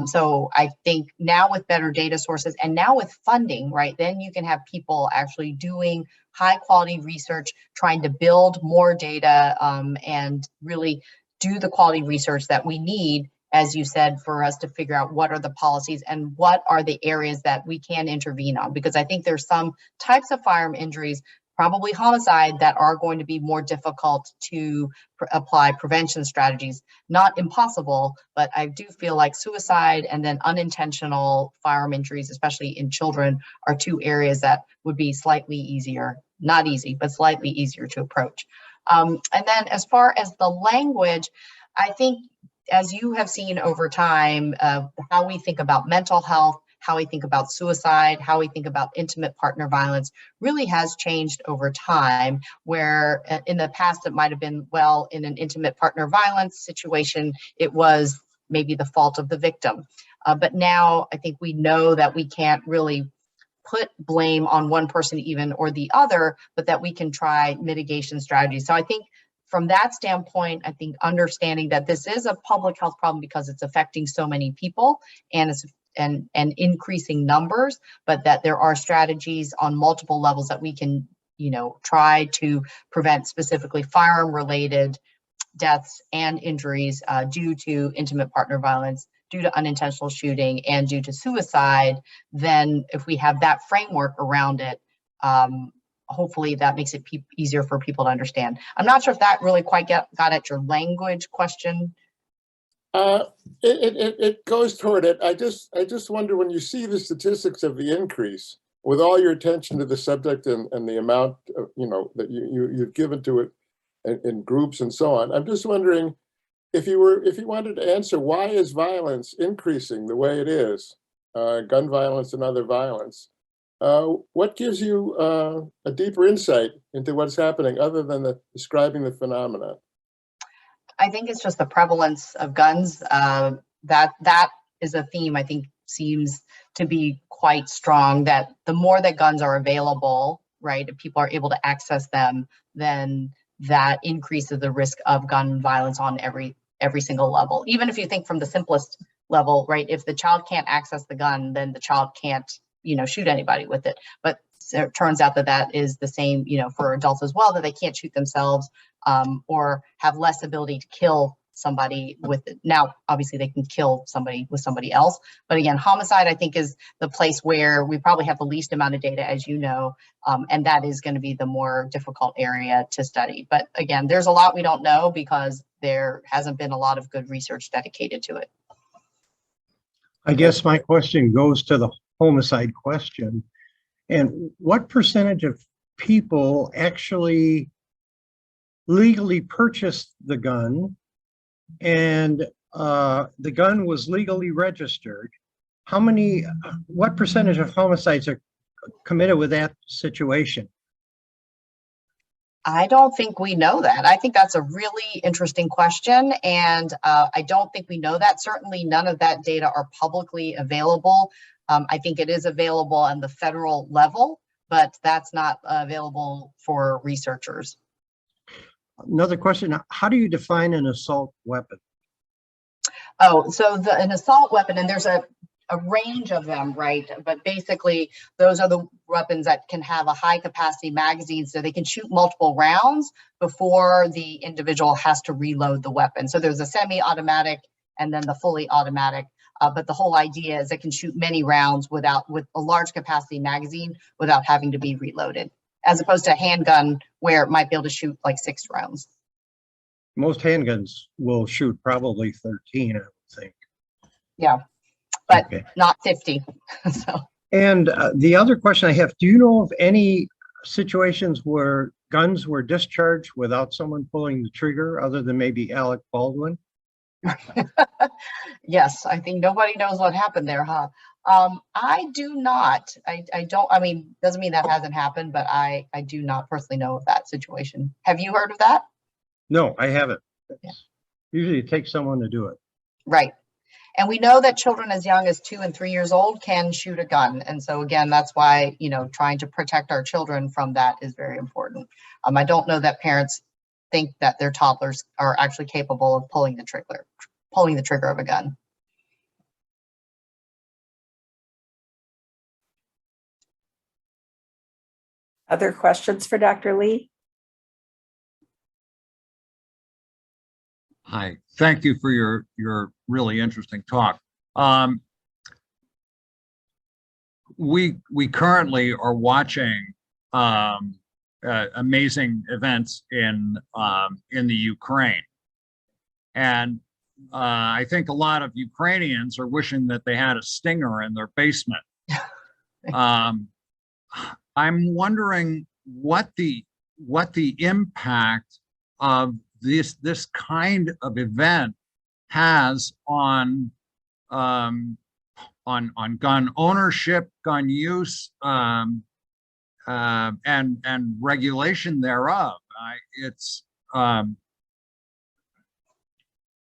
So I think now with better data sources and now with funding, right, then you can have people actually doing high quality research, trying to build more data and really do the quality research that we need, as you said, for us to figure out what are the policies and what are the areas that we can intervene on. Because I think there's some types of firearm injuries, probably homicide, that are going to be more difficult to apply prevention strategies. Not impossible, but I do feel like suicide and then unintentional firearm injuries, especially in children, are two areas that would be slightly easier, not easy, but slightly easier to approach. And then as far as the language, I think, as you have seen over time, how we think about mental health, how we think about suicide, how we think about intimate partner violence really has changed over time, where in the past it might have been, well, in an intimate partner violence situation, it was maybe the fault of the victim. But now I think we know that we can't really put blame on one person even or the other, but that we can try mitigation strategies. So I think from that standpoint, I think understanding that this is a public health problem because it's affecting so many people and it's and increasing numbers, but that there are strategies on multiple levels that we can, you know, try to prevent specifically firearm related deaths and injuries due to intimate partner violence, due to unintentional shooting, and due to suicide. Then if we have that framework around it, hopefully that makes it easier for people to understand. I'm not sure if that really quite got at your language question. It goes toward it. I just wonder, when you see the statistics of the increase, with all your attention to the subject and the amount of, you know, that you've given to it in groups and so on, I'm just wondering if you wanted to answer, why is violence increasing the way it is, gun violence and other violence? What gives you a deeper insight into what's happening other than describing the phenomena? I think it's just the prevalence of guns. That is a theme I think seems to be quite strong, that the more that guns are available, right, if people are able to access them, then that increases the risk of gun violence on every single level. Even if you think from the simplest level, right, if the child can't access the gun, then the child can't, you know, shoot anybody with it. But it turns out that that is the same, you know, for adults as well, that they can't shoot themselves or have less ability to kill somebody with it. Now, obviously they can kill somebody with somebody else. But again, homicide, I think, is the place where we probably have the least amount of data, as you know, and that is going to be the more difficult area to study. But again, there's a lot we don't know because there hasn't been a lot of good research dedicated to it. I guess my question goes to the homicide question. And what percentage of people actually legally purchased the gun and the gun was legally registered? What percentage of homicides are committed with that situation? I don't think we know that. I think that's a really interesting question, and I don't think we know that. Certainly none of that data are publicly available. I think it is available on the federal level, but that's not available for researchers. Another question, how do you define an assault weapon? Oh, so an assault weapon, and there's a range of them, right? But basically, those are the weapons that can have a high capacity magazine, so they can shoot multiple rounds before the individual has to reload the weapon. So there's a semi-automatic and then the fully automatic. But the whole idea is it can shoot many rounds with a large capacity magazine without having to be reloaded, as opposed to a handgun where it might be able to shoot like 6 rounds. Most handguns will shoot probably 13, I would think. Yeah, but Okay. not 50. So. And the other question I have, do you know of any situations where guns were discharged without someone pulling the trigger other than maybe Alec Baldwin? Yes, I think nobody knows what happened there, huh? I do not. I don't. I mean, doesn't mean that hasn't happened, but I do not personally know of that situation. Have you heard of that? No, I haven't. Yeah. Usually it takes someone to do it. Right. And we know that children as young as 2 and 3 years old can shoot a gun. And so again, that's why, trying to protect our children from that is very important. I don't know that parents think that their toddlers are actually capable of pulling the trigger of a gun. Other questions for Dr. Lee? Hi, thank you for your really interesting talk. We currently are watching amazing events in the Ukraine, and I think a lot of Ukrainians are wishing that they had a Stinger in their basement. I'm wondering what the impact of this kind of event has on gun ownership, gun use, and regulation thereof.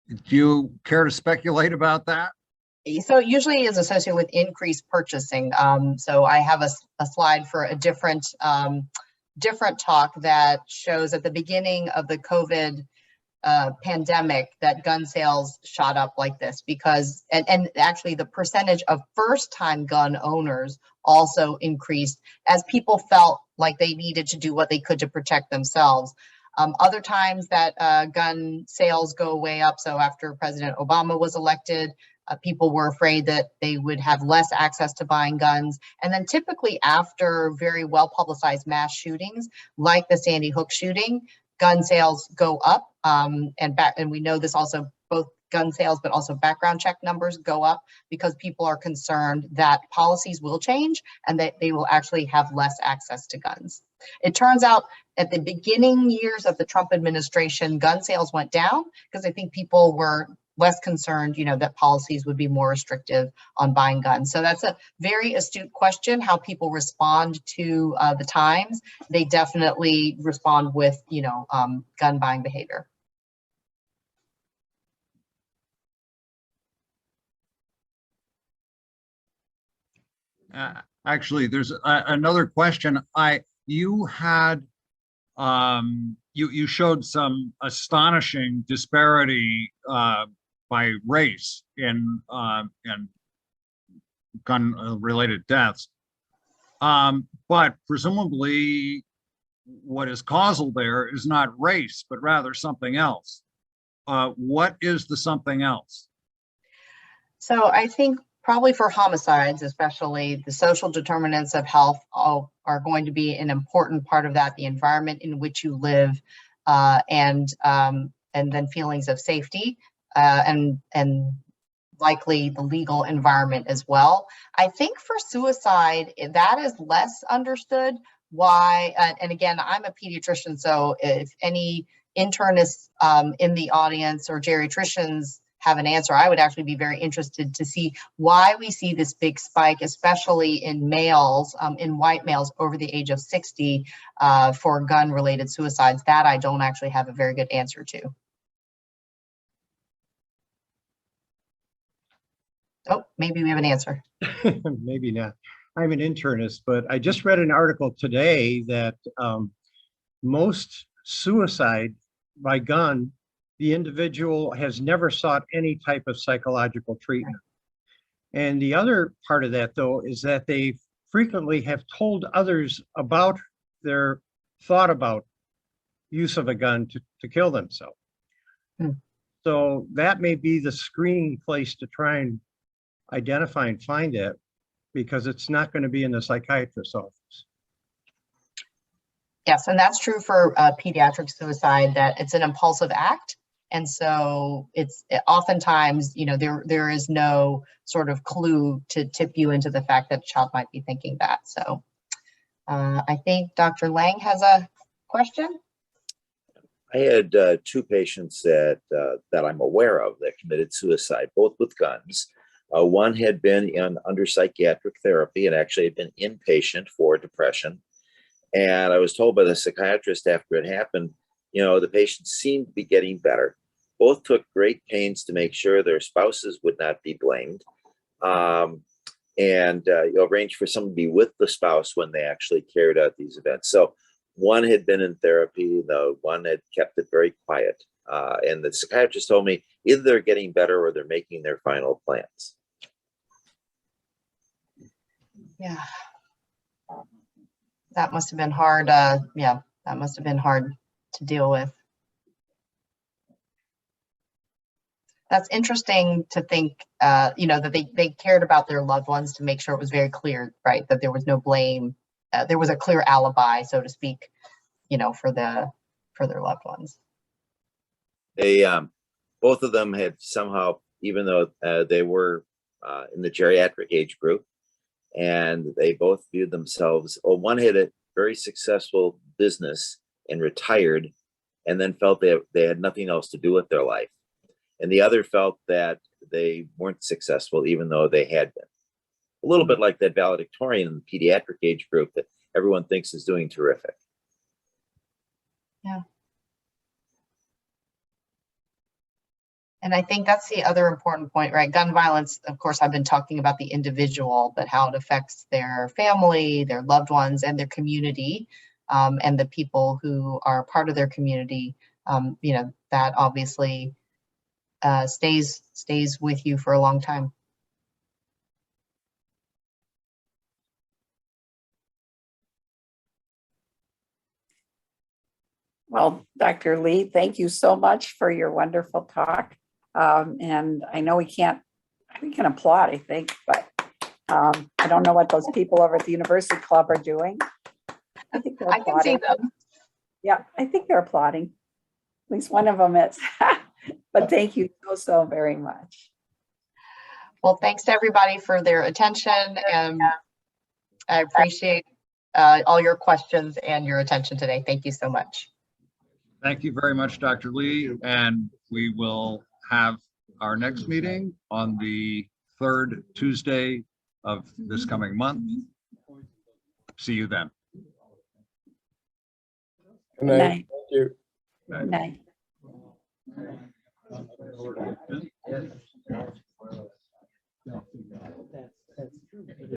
Do you care to speculate about that? So it usually is associated with increased purchasing. So I have a slide for a different talk that shows at the beginning of the COVID pandemic that gun sales shot up like this because, and actually the percentage of first-time gun owners also increased as people felt like they needed to do what they could to protect themselves. Other times that gun sales go way up. So after President Obama was elected, people were afraid that they would have less access to buying guns. And then typically after very well publicized mass shootings, like the Sandy Hook shooting, gun sales go up. And we know this also, both gun sales, but also background check numbers go up because people are concerned that policies will change and that they will actually have less access to guns. It turns out at the beginning years of the Trump administration, gun sales went down because I think people were less concerned, that policies would be more restrictive on buying guns. So that's a very astute question, how people respond to the times. They definitely respond with, gun buying behavior. Actually, there's another question. You had you showed some astonishing disparity by race in gun-related deaths, but presumably what is causal there is not race, but rather something else. What is the something else? So I think probably for homicides, especially, the social determinants of health are going to be an important part of that, the environment in which you live, and then feelings of safety, and likely the legal environment as well. I think for suicide, that is less understood. Why? And again, I'm a pediatrician, so if any internists in the audience or geriatricians have an answer, I would actually be very interested to see why we see this big spike, especially in males, in white males over the age of 60 for gun-related suicides. That I don't actually have a very good answer to. Oh, maybe we have an answer. Maybe not. I'm an internist, but I just read an article today that most suicide by gun, the individual has never sought any type of psychological treatment. And the other part of that, though, is that they frequently have told others about their thought about use of a gun to kill themselves. So that may be the screening place to try and identify and find it, because it's not going to be in the psychiatrist's office. Yes, and that's true for pediatric suicide, that it's an impulsive act. And so it's oftentimes, you know, there is no sort of clue to tip you into the fact that a child might be thinking that. So I think Dr. Lang has a question. I had two patients that I'm aware of that committed suicide, both with guns. One had been under psychiatric therapy and actually had been inpatient for depression. And I was told by the psychiatrist after it happened, you know, the patients seemed to be getting better. Both took great pains to make sure their spouses would not be blamed. And arranged for someone to be with the spouse when they actually carried out these events. So one had been in therapy, the one had kept it very quiet. And the psychiatrist told me either they're getting better or they're making their final plans. Yeah. That must have been hard. Yeah, that must have been hard to deal with. That's interesting to think, you know, that they cared about their loved ones to make sure it was very clear, right, that there was no blame. There was a clear alibi, so to speak, you know, for their loved ones. They both of them had somehow, even though they were in the geriatric age group, and they both viewed themselves, well, one had a very successful business and retired, and then felt they had nothing else to do with their life. And the other felt that they weren't successful, even though they had been. A little bit like that valedictorian in the pediatric age group that everyone thinks is doing terrific. Yeah. And I think that's the other important point, right? Gun violence, of course, I've been talking about the individual, but how it affects their family, their loved ones, and their community, and the people who are part of their community. You know, that obviously stays with you for a long time. Well, Dr. Lee, thank you so much for your wonderful talk. And I know we can applaud, I think, but I don't know what those people over at the University Club are doing. I think they're applauding. I can see them. Yeah, I think they're applauding. At least one of them is. But thank you so very much. Well, thanks to everybody for their attention, and I appreciate all your questions and your attention today. Thank you so much. Thank you very much, Dr. Lee, and we will have our next meeting on the 3rd Tuesday of this coming month. See you then. Good night. Thank you. Good night. Yeah.